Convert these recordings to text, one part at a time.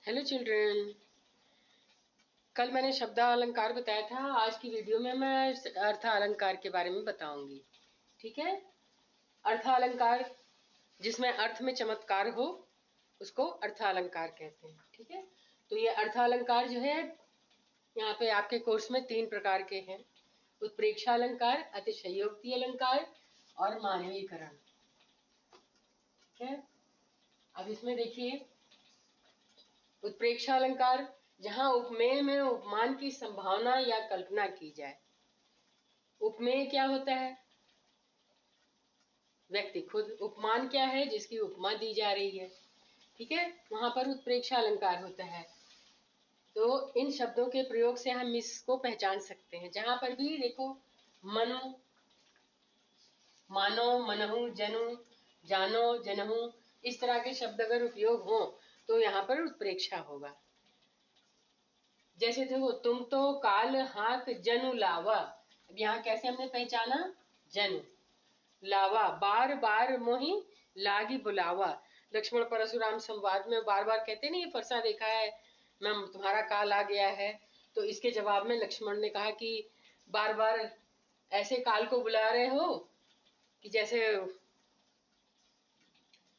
Hello children. कल मैंने शब्दालंकार बताया था। आज की वीडियो में मैं अर्थालंकार के बारे में बताऊंगी। ठीक है। अर्थालंकार जिसमें अर्थ में चमत्कार हो उसको अर्थालंकार कहते हैं। ठीक है। तो ये अर्थालंकार जो है यहाँ पे आपके कोर्स में 3 प्रकार के हैं। उत्प्रेक्षालंकार, अतिशयोक्ति अलंकार और मानवीकरण। ठीक है। अब इसमें देखिए, उत्प्रेक्षालंकार जहां उपमेय में उपमान की संभावना या कल्पना की जाए। उपमेय क्या होता है? व्यक्ति खुद। उपमान क्या है? जिसकी उपमा दी जा रही है। ठीक है। वहां पर उत्प्रेक्षालंकार होता है। तो इन शब्दों के प्रयोग से हम इसको पहचान सकते हैं। जहां पर भी देखो, मनु, मानो, मनहु, जनु, जानो, जनहु, इस तरह के शब्द अगर उपयोग हो तो यहाँ पर उत्प्रेक्षा होगा। जैसे देखो, तुम तो काल हाक जनु लावा। अब यहाँ कैसे हमने पहचाना? जनु लावा, बार बार मोही लागी बुलावा। लक्ष्मण परशुराम संवाद में बार बार कहते नहीं, फरसा देखा है मैं, तुम्हारा काल आ गया है। तो इसके जवाब में लक्ष्मण ने कहा कि बार बार ऐसे काल को बुला रहे हो कि जैसे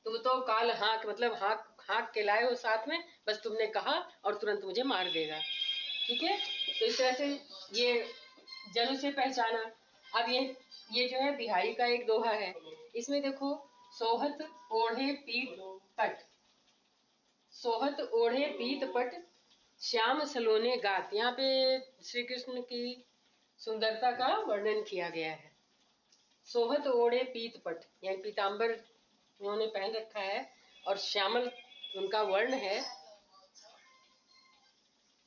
तुम तो काल हाक, मतलब हाक हाक के लाए हो साथ में, बस तुमने कहा और तुरंत मुझे मार देगा। ठीक है। तो इस तरह से ये जनु से पहचाना। अब ये जो है बिहारी का एक दोहा है। इसमें देखो, सोहत ओढ़े पीत पट, सोहत ओढ़े पीत पट, श्याम सलोने गात। यहाँ पे श्री कृष्ण की सुंदरता का वर्णन किया गया है। सोहत ओढ़े पीत पट यानी पीताम्बर उन्होंने पहन रखा है और श्यामल उनका वर्ण है।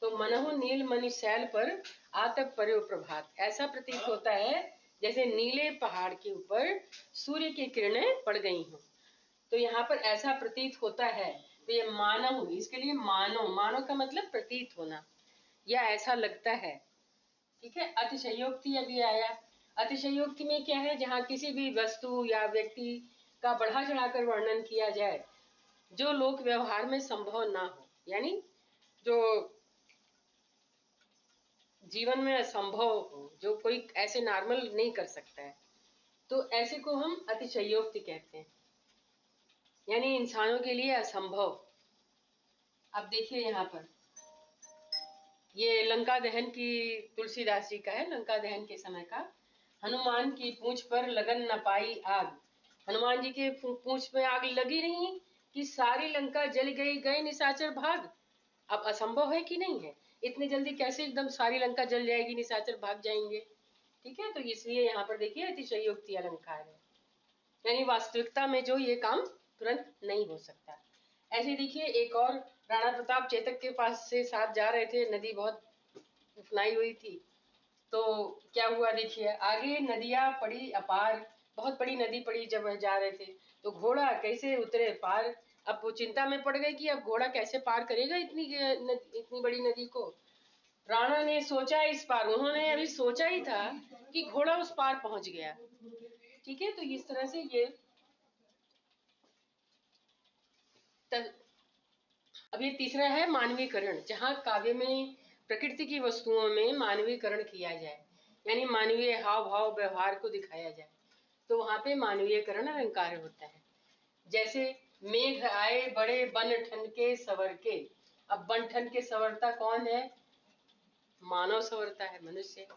तो मनहु नील मणि शैल पर आतप पर्यो प्रभात। ऐसा प्रतीत होता है जैसे नीले पहाड़ के ऊपर सूर्य की किरणें पड़ गई हों। तो यहाँ पर ऐसा प्रतीत होता है। तो ये मानव, इसके लिए मानो, मानो का मतलब प्रतीत होना या ऐसा लगता है। ठीक है। अतिशयोक्ति अभी आया। अतिशयोक्ति में क्या है? जहाँ किसी भी वस्तु या व्यक्ति का बढ़ा चढ़ाकर वर्णन किया जाए जो लोक व्यवहार में संभव ना हो, यानी जो जीवन में असंभव हो, जो कोई ऐसे नॉर्मल नहीं कर सकता है, तो ऐसे को हम अतिशयोक्ति कहते हैं, यानी इंसानों के लिए असंभव। अब देखिए यहाँ पर ये लंका दहन की, तुलसीदास जी का है, लंका दहन के समय का। हनुमान की पूंछ पर लगन न पाई आग। हनुमान जी के पूंछ में आग लगी नहीं कि सारी लंका जल गई, गए निशाचर भाग। अब असंभव है कि नहीं है? इतनी जल्दी कैसे एकदम सारी लंका जल जाएगी, निशाचर भाग जाएंगे? ठीक है। तो इसलिए यहाँ पर देखिए अतिशयोक्ति अलंकार है, यानी वास्तविकता में जो ये काम तुरंत नहीं हो सकता। ऐसे देखिए एक और, राणा प्रताप चेतक के पास से साथ जा रहे थे, नदी बहुत उफनाई हुई थी। तो क्या हुआ देखिए, आगे नदियां पड़ी अपार, बहुत बड़ी नदी पड़ी जब जा रहे थे। तो घोड़ा कैसे उतरे पार? अब वो चिंता में पड़ गए कि अब घोड़ा कैसे पार करेगा इतनी बड़ी नदी को। राणा ने सोचा इस पार, उन्होंने अभी सोचा ही था कि घोड़ा उस पार पहुंच गया। ठीक है। तो इस तरह से ये अब ये तीसरा है मानवीकरण, जहाँ काव्य में प्रकृति की वस्तुओं में मानवीकरण किया जाए, यानी मानवीय हाव भाव व्यवहार को दिखाया जाए। तो वहां पे मानवीयकरण अलंकार होता है। जैसे मेघ आए बड़े बन ठन के सवर के। अब बन ठन के सवरता कौन है? मानव सवरता है, मनुष्य।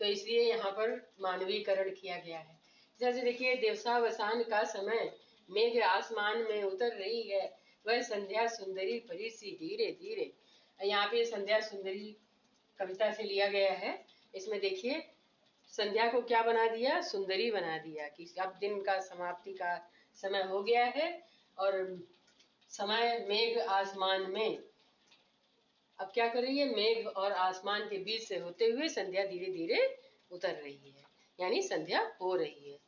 तो इसलिए यहाँ पर मानवीकरण किया गया है। जैसे देखिए, देवसावसान का समय, मेघ आसमान में उतर रही है, वह संध्या सुंदरी परी सी धीरे धीरे। यहाँ पे संध्या सुंदरी कविता से लिया गया है। इसमें देखिए, संध्या को क्या बना दिया? सुंदरी बना दिया कि अब दिन का समाप्ति का समय हो गया है और समय मेघ आसमान में। अब क्या कर रही है? मेघ और आसमान के बीच से होते हुए संध्या धीरे धीरे उतर रही है, यानी संध्या हो रही है।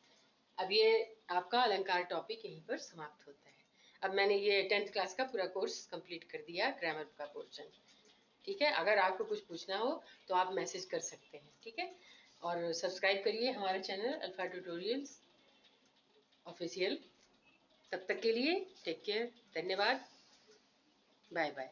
अब ये आपका अलंकार टॉपिक यहीं पर समाप्त होता है। अब मैंने ये 10th क्लास का पूरा कोर्स कंप्लीट कर दिया, ग्रामर का पोर्शन। ठीक है। अगर आपको कुछ पूछना हो तो आप मैसेज कर सकते हैं। ठीक है। और सब्सक्राइब करिए हमारे चैनल अल्फा ट्यूटोरियल्स ऑफिशियल। तब तक के लिए टेक केयर, धन्यवाद, बाय बाय।